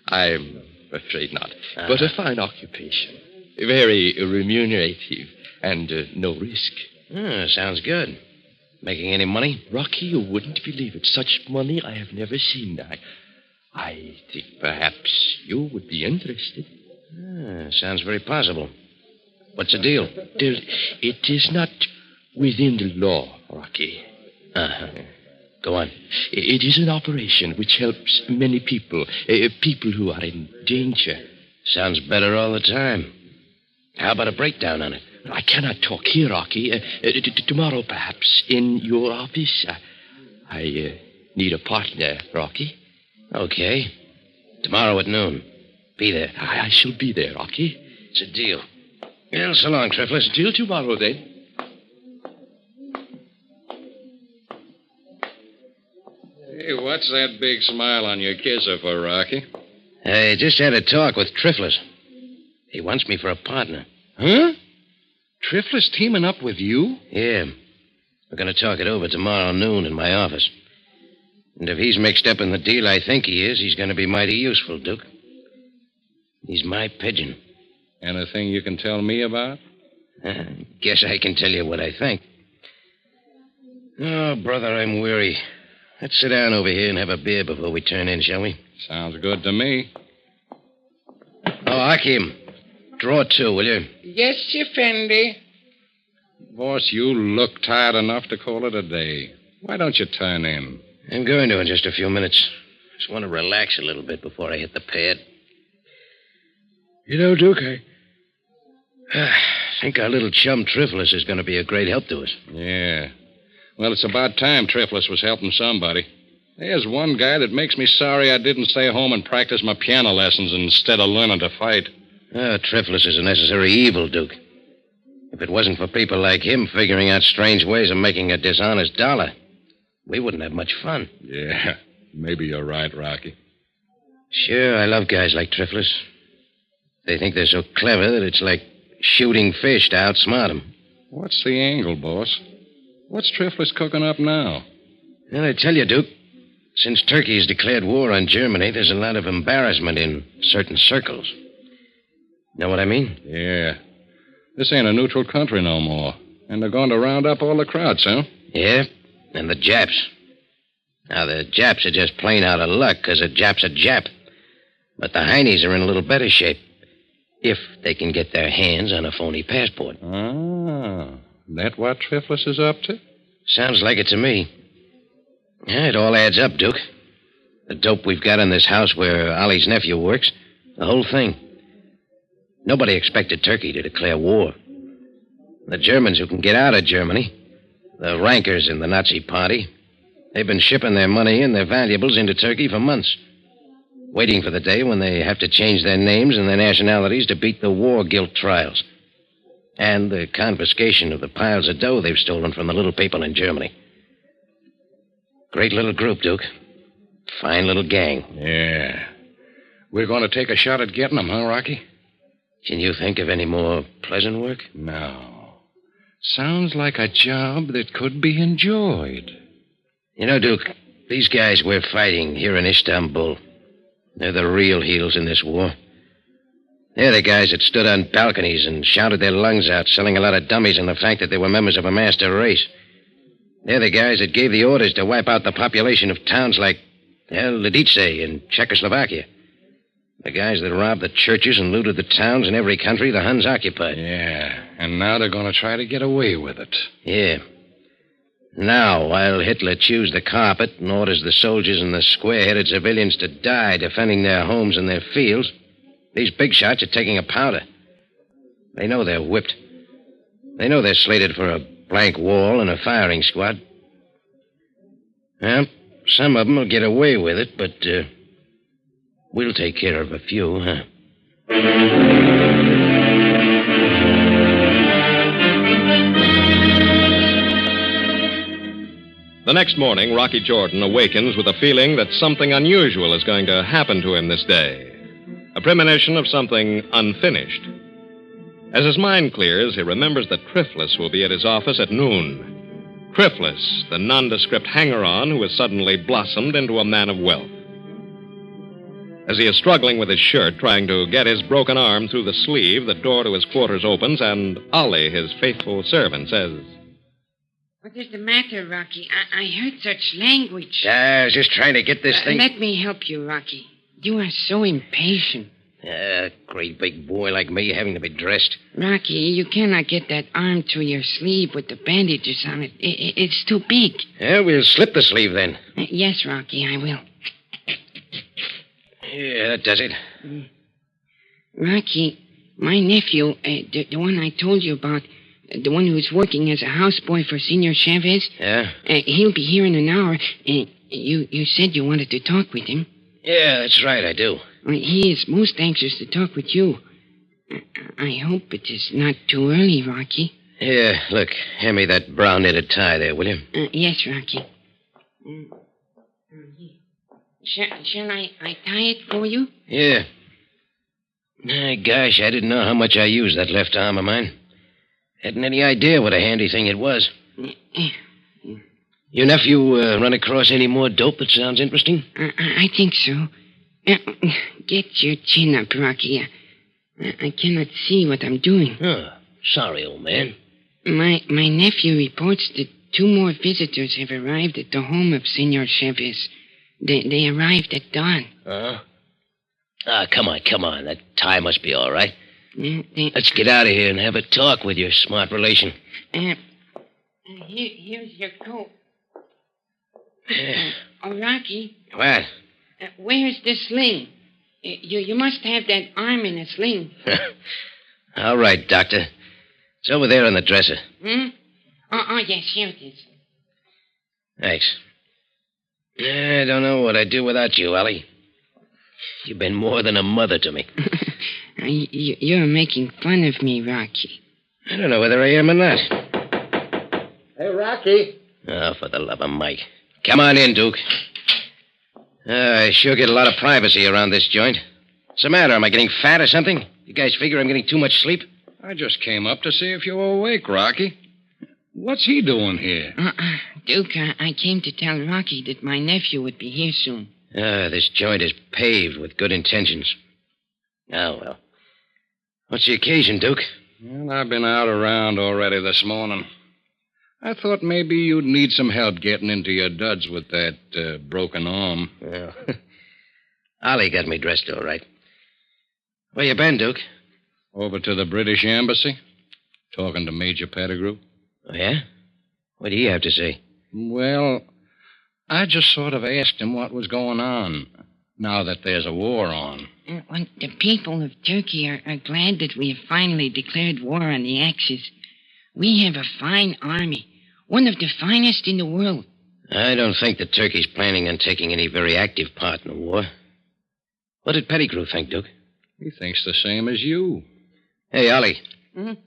Speaker 12: I'm afraid not. But a fine occupation. Very remunerative and no risk.
Speaker 10: Sounds good. Making any money?
Speaker 12: Rocky, you wouldn't believe it. Such money I have never seen. I think perhaps you would be interested.
Speaker 10: Sounds very possible. What's the deal?
Speaker 12: It is not within the law, Rocky.
Speaker 10: Go on.
Speaker 12: It is an operation which helps many people, people who are in danger.
Speaker 10: Sounds better all the time. How about a breakdown on it?
Speaker 12: I cannot talk here, Rocky. Tomorrow, perhaps, in your office. I need a partner, Rocky.
Speaker 10: Okay. Tomorrow at noon. Be there.
Speaker 12: I shall be there, Rocky.
Speaker 10: It's a deal. Well, so long, Triflis.
Speaker 12: Till tomorrow, then.
Speaker 3: Hey, what's that big smile on your kisser for, Rocky?
Speaker 10: I just had a talk with Triflis. He wants me for a partner.
Speaker 3: Huh? Triflis teaming up with you?
Speaker 10: Yeah. We're going to talk it over tomorrow noon in my office. And if he's mixed up in the deal I think he is, he's going to be mighty useful, Duke. He's my pigeon.
Speaker 3: Anything you can tell me about?
Speaker 10: Guess I can tell you what I think. Oh, brother, I'm weary. Let's sit down over here and have a beer before we turn in, shall we?
Speaker 3: Sounds good to me.
Speaker 10: Oh, Hakim, draw two, will you?
Speaker 13: Yes, Effendi.
Speaker 3: Boss, you look tired enough to call it a day. Why don't you turn in?
Speaker 10: I'm going to in just a few minutes. Just want to relax a little bit before I hit the pad. You know, Duke, I think our little chum Triflis is going to be a great help to us.
Speaker 3: Yeah. Well, it's about time Triflis was helping somebody. There's one guy that makes me sorry I didn't stay home and practice my piano lessons instead of learning to fight.
Speaker 10: Triflis is a necessary evil, Duke. If it wasn't for people like him figuring out strange ways of making a dishonest dollar, we wouldn't have much fun.
Speaker 3: Yeah, maybe you're right, Rocky.
Speaker 10: Sure, I love guys like Triflis. They think they're so clever that it's like shooting fish to outsmart them.
Speaker 3: What's the angle, boss? What's Triflis cooking up now?
Speaker 10: Well, I tell you, Duke,
Speaker 3: Since Turkey has declared war on Germany, there's a lot of embarrassment in certain circles. Know what I mean?
Speaker 11: Yeah. This ain't a neutral country no more. And they're going to round up all the crowds, huh?
Speaker 3: Yeah, and the Japs. Now, the Japs are just plain out of luck because a Jap's a Jap. But the Heinies are in a little better shape if they can get their hands on a phony passport.
Speaker 11: Ah, that what Triflis is up to?
Speaker 3: Sounds like it to me. Yeah, it all adds up, Duke. The dope we've got in this house where Ollie's nephew works, the whole thing. Nobody expected Turkey to declare war. The Germans who can get out of Germany, the rankers in the Nazi party, they've been shipping their money and their valuables into Turkey for months, waiting for the day when they have to change their names and their nationalities to beat the war guilt trials and the confiscation of the piles of dough they've stolen from the little people in Germany. Great little group, Duke. Fine little gang.
Speaker 11: Yeah. We're going to take a shot at getting them, huh, Rocky?
Speaker 3: Can you think of any more pleasant work?
Speaker 11: No. Sounds like a job that could be enjoyed.
Speaker 3: You know, Duke, these guys we're fighting here in Istanbul, they're the real heels in this war. They're the guys that stood on balconies and shouted their lungs out, selling a lot of dummies on the fact that they were members of a master race. They're the guys that gave the orders to wipe out the population of towns like, Lidice in Czechoslovakia. The guys that robbed the churches and looted the towns in every country the Huns occupied.
Speaker 11: Yeah, and now they're going to try to get away with it.
Speaker 3: Yeah. Now, while Hitler chews the carpet and orders the soldiers and the square-headed civilians to die defending their homes and their fields, these big shots are taking a powder. They know they're whipped. They know they're slated for a blank wall and a firing squad. Well, some of them will get away with it, but we'll take care of a few, huh?
Speaker 11: The next morning, Rocky Jordan awakens with a feeling that something unusual is going to happen to him this day. A premonition of something unfinished. As his mind clears, he remembers that Triflis will be at his office at noon. Triflis, the nondescript hanger-on who has suddenly blossomed into a man of wealth. As he is struggling with his shirt, trying to get his broken arm through the sleeve, the door to his quarters opens, and Ollie, his faithful servant, says,
Speaker 13: What is the matter, Rocky? I heard such language.
Speaker 3: I was just trying to get this thing...
Speaker 13: Let me help you, Rocky. You are so impatient.
Speaker 3: A great big boy like me having to be dressed.
Speaker 13: Rocky, you cannot get that arm through your sleeve with the bandages on it. It's too big.
Speaker 3: Yeah, we'll slip the sleeve then.
Speaker 13: Yes, Rocky, I will.
Speaker 3: Yeah, that does it.
Speaker 13: Rocky, my nephew, the one I told you about, the one who's working as a houseboy for Senor Chavez.
Speaker 3: Yeah?
Speaker 13: He'll be here in an hour. You said you wanted to talk with him.
Speaker 3: Yeah, that's right, I do.
Speaker 13: He is most anxious to talk with you. I hope it is not too early, Rocky.
Speaker 3: Yeah, look, hand me that brown knitted tie there, will you?
Speaker 13: Yes, Rocky. Shall I tie it for you?
Speaker 3: Yeah. Gosh, I didn't know how much I used that left arm of mine. Hadn't any idea what a handy thing it was. Your nephew run across any more dope that sounds interesting?
Speaker 13: I think so. Get your chin up, Rocky. I cannot see what I'm doing.
Speaker 3: Oh, sorry, old man.
Speaker 13: My nephew reports that 2 more visitors have arrived at the home of Senor Chavez. They arrived at dawn.
Speaker 3: Come on. That tie must be all right. Let's get out of here and have a talk with your smart relation.
Speaker 13: Here's your coat. Rocky.
Speaker 3: What?
Speaker 13: Where's the sling? You must have that arm in a sling.
Speaker 3: All right, Doctor. It's over there on the dresser.
Speaker 13: Oh, yes, here it is.
Speaker 3: Thanks. I don't know what I'd do without you, Ollie. You've been more than a mother to me.
Speaker 13: You're making fun of me, Rocky.
Speaker 3: I don't know whether I am or not.
Speaker 7: Hey, Rocky.
Speaker 3: Oh, for the love of Mike. Come on in, Duke. I sure get a lot of privacy around this joint. What's the matter? Am I getting fat or something? You guys figure I'm getting too much sleep?
Speaker 11: I just came up to see if you were awake, Rocky.
Speaker 14: What's he doing here?
Speaker 13: Duke, I came to tell Rocky that my nephew would be here soon.
Speaker 10: This joint is paved with good intentions. Oh, well. What's the occasion, Duke?
Speaker 14: Well, I've been out around already this morning. I thought maybe you'd need some help getting into your duds with that broken arm.
Speaker 10: Well, Ollie got me dressed all right. Where you been, Duke?
Speaker 14: Over to the British Embassy, talking to Major Pettigrew.
Speaker 10: Oh, yeah? What do you have to say?
Speaker 14: Well, I just sort of asked him what was going on, now that there's a war on.
Speaker 13: Well, the people of Turkey are glad that we have finally declared war on the Axis. We have a fine army, one of the finest in the world.
Speaker 10: I don't think that Turkey's planning on taking any very active part in the war. What did Pettigrew think, Duke?
Speaker 14: He thinks the same as you.
Speaker 10: Hey, Ollie.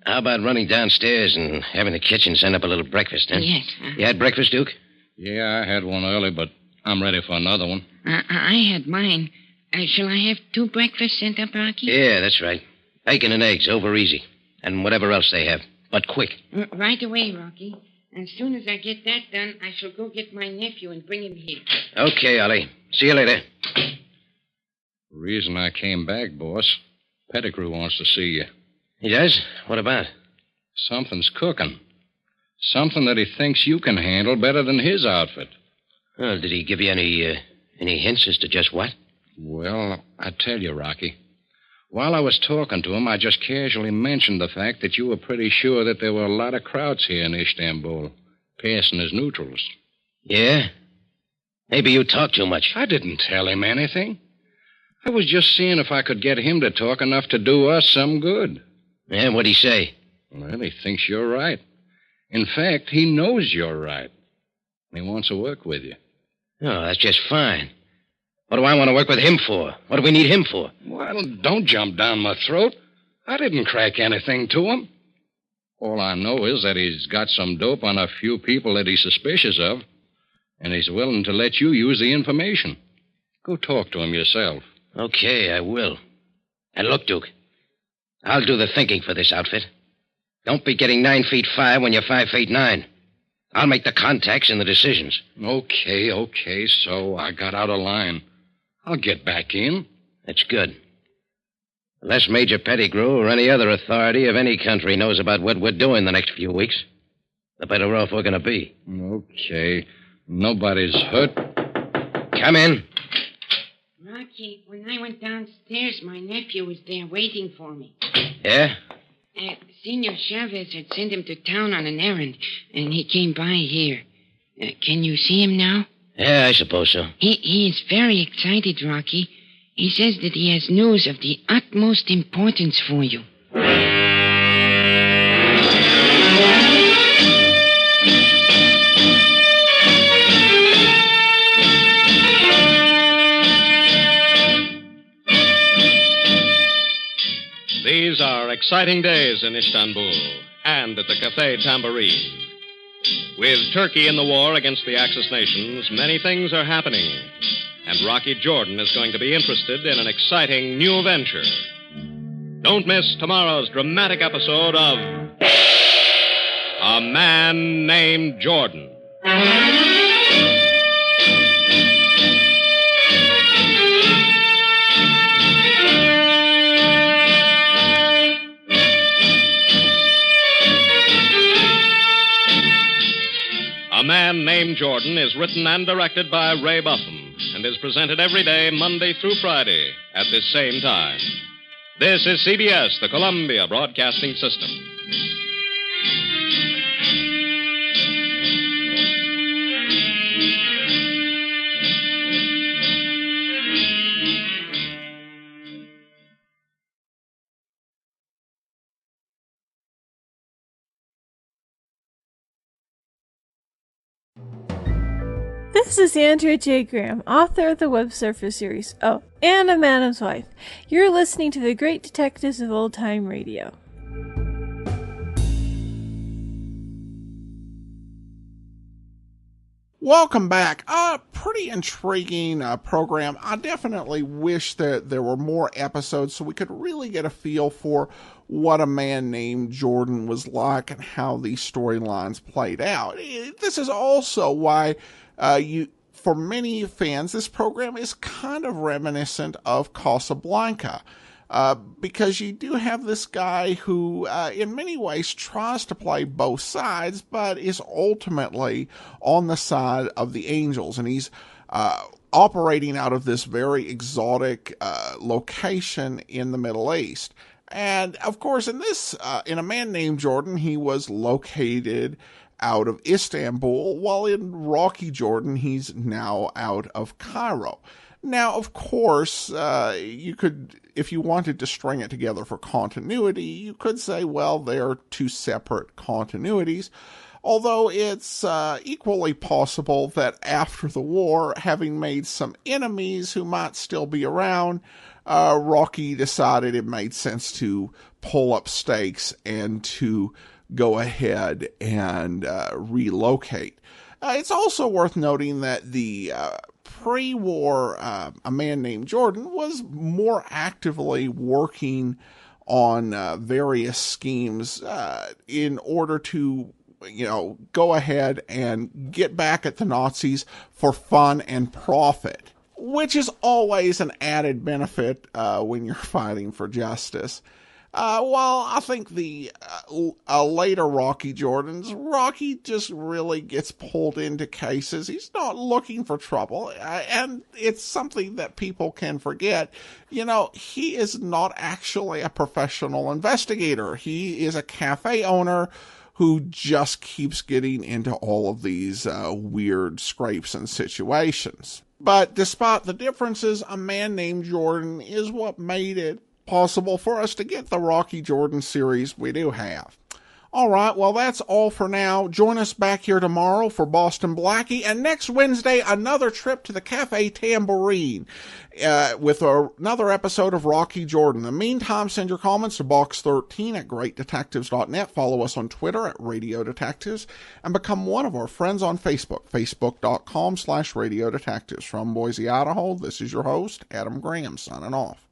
Speaker 10: How about running downstairs and having the kitchen send up a little breakfast, huh?
Speaker 13: Yes.
Speaker 10: You had breakfast, Duke?
Speaker 14: Yeah, I had one early, but I'm ready for another one.
Speaker 13: I had mine. Shall I have 2 breakfasts sent up, Rocky?
Speaker 10: Yeah, that's right. Bacon and eggs, over easy. And whatever else they have. But quick.
Speaker 13: Right away, Rocky. As soon as I get that done, I shall go get my nephew and bring him here.
Speaker 10: Okay, Ollie. See you later.
Speaker 14: The reason I came back, boss, Pettigrew wants to see you.
Speaker 10: He does? What about?
Speaker 14: Something's cooking. Something that he thinks you can handle better than his outfit.
Speaker 10: Well, did he give you any hints as to just what?
Speaker 14: Well, I tell you, Rocky. While I was talking to him, I just casually mentioned the fact that you were pretty sure that there were a lot of Krauts here in Istanbul, passing as neutrals.
Speaker 10: Yeah? Maybe you talk too much.
Speaker 14: I didn't tell him anything. I was just seeing if I could get him to talk enough to do us some good.
Speaker 10: Yeah, what'd he say?
Speaker 14: Well, he thinks you're right. In fact, he knows you're right. He wants to work with you.
Speaker 10: Oh, that's just fine. What do I want to work with him for? What do we need him for?
Speaker 14: Well, don't jump down my throat. I didn't crack anything to him. All I know is that he's got some dope on a few people that he's suspicious of, and he's willing to let you use the information. Go talk to him yourself.
Speaker 10: Okay, I will. And look, Duke, I'll do the thinking for this outfit. Don't be getting 9 feet 5 when you're 5 feet 9. I'll make the contacts and the decisions.
Speaker 14: Okay, so I got out of line. I'll get back in.
Speaker 10: That's good. Unless Major Pettigrew or any other authority of any country knows about what we're doing the next few weeks, the better off we're going to be.
Speaker 14: Okay. Nobody's hurt.
Speaker 10: Come in.
Speaker 13: Rocky, when I went downstairs, my nephew was there waiting for me.
Speaker 10: Yeah?
Speaker 13: Senor Chavez had sent him to town on an errand, and he came by here. Can you see him now?
Speaker 10: Yeah, I suppose so.
Speaker 13: He is very excited, Rocky. He says that he has news of the utmost importance for you.
Speaker 11: These are exciting days in Istanbul and at the Café Tambourine. With Turkey in the war against the Axis nations, many things are happening. And Rocky Jordan is going to be interested in an exciting new venture. Don't miss tomorrow's dramatic episode of A Man Named Jordan. A Man Named Jordan is written and directed by Ray Buffum and is presented every day, Monday through Friday, at this same time. This is CBS, the Columbia Broadcasting System.
Speaker 15: This is Andrea J. Graham, author of the Web Surfer series, and a Madam's Wife. You're listening to the Great Detectives of Old Time Radio.
Speaker 1: Welcome back. Pretty intriguing program. I definitely wish that there were more episodes so we could really get a feel for what a man named Jordan was like and how these storylines played out. This is also why for many fans, this program is kind of reminiscent of Casablanca. Because you do have this guy who, in many ways, tries to play both sides, but is ultimately on the side of the angels. And he's operating out of this very exotic location in the Middle East. And, of course, in A Man Named Jordan, he was located out of Istanbul, while in Rocky Jordan, he's now out of Cairo. Now, of course, you could, if you wanted to string it together for continuity, you could say, well, they're two separate continuities, although it's equally possible that after the war, having made some enemies who might still be around, Rocky decided it made sense to pull up stakes and to go ahead and relocate. It's also worth noting that the pre-war A Man Named Jordan was more actively working on various schemes in order to, go ahead and get back at the Nazis for fun and profit, which is always an added benefit when you're fighting for justice. While I think the later Rocky just really gets pulled into cases. He's not looking for trouble, and it's something that people can forget. He is not actually a professional investigator. He is a cafe owner who just keeps getting into all of these weird scrapes and situations. But despite the differences, A Man Named Jordan is what made it possible for us to get the Rocky Jordan series we do have. All right, well, that's all for now. Join us back here tomorrow for Boston Blackie, and next Wednesday, another trip to the Café Tambourine with another episode of Rocky Jordan. In the meantime, send your comments to box13@greatdetectives.net. Follow us on Twitter @Radio Detectives, and become one of our friends on Facebook, facebook.com/Radio Detectives. From Boise, Idaho, this is your host, Adam Graham, signing off.